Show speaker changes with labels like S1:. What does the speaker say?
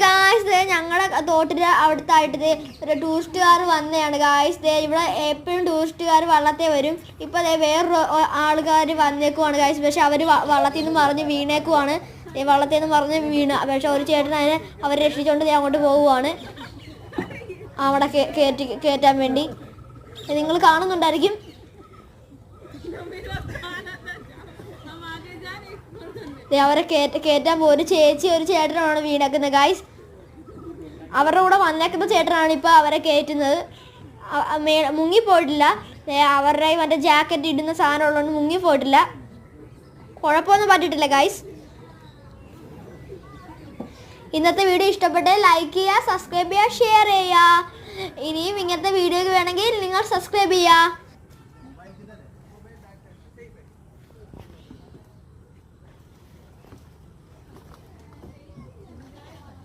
S1: Guys ഞങ്ങളുടെ തോട്ടില് അവിടുത്തായിട്ട് ഒരു ടൂറിസ്റ്റുകാർ വന്നതാണ് ഗായ്സ്. ഇവിടെ എപ്പോഴും ടൂറിസ്റ്റുകാർ വള്ളത്തെ വരും. ഇപ്പൊ വേറൊരു ആൾക്കാർ വന്നേക്കുവാണ് ഗായ്സ്. പക്ഷെ അവര് വള്ളത്തിൽ നിന്ന് മറിഞ്ഞ് വീണേക്കുവാണ്. വള്ളത്തിൽ നിന്ന് മറിഞ്ഞ് വീണ്. പക്ഷെ ഒരു ചേട്ടൻ അതിനെ അവർ രക്ഷിച്ചുകൊണ്ട് അങ്ങോട്ട് പോവുകയാണ് അവിടെ കയറ്റാൻ വേണ്ടി. നിങ്ങൾ കാണുന്നുണ്ടായിരിക്കും. അവരെ കയറ്റാൻ പോകും. ഒരു ചേച്ചി ഒരു ചേട്ടനാണ് വീണേക്കുന്നത് ഗായ്സ്. അവരുടെ കൂടെ വന്നേക്കുന്ന ചേട്ടനാണ് ഇപ്പൊ അവരെ കയറ്റുന്നത്. മുങ്ങിപ്പോയിട്ടില്ല. അവരുടെ മറ്റേ ജാക്കറ്റ് ഇടുന്ന സാധനം ഉള്ളതുകൊണ്ട് മുങ്ങിപ്പോയിട്ടില്ല. കുഴപ്പമൊന്നും പറ്റിയിട്ടില്ല ഗായ്സ്. ഇന്നത്തെ വീഡിയോ ഇഷ്ടപ്പെട്ടെങ്കിൽ ലൈക്ക് ചെയ്യുക, സബ്സ്ക്രൈബ് ചെയ്യുക, ഷെയർ ചെയ്യുക. ഇനിയും ഇങ്ങനത്തെ വീഡിയോ വേണമെങ്കിൽ നിങ്ങൾ സബ്സ്ക്രൈബ് ചെയ്യുക.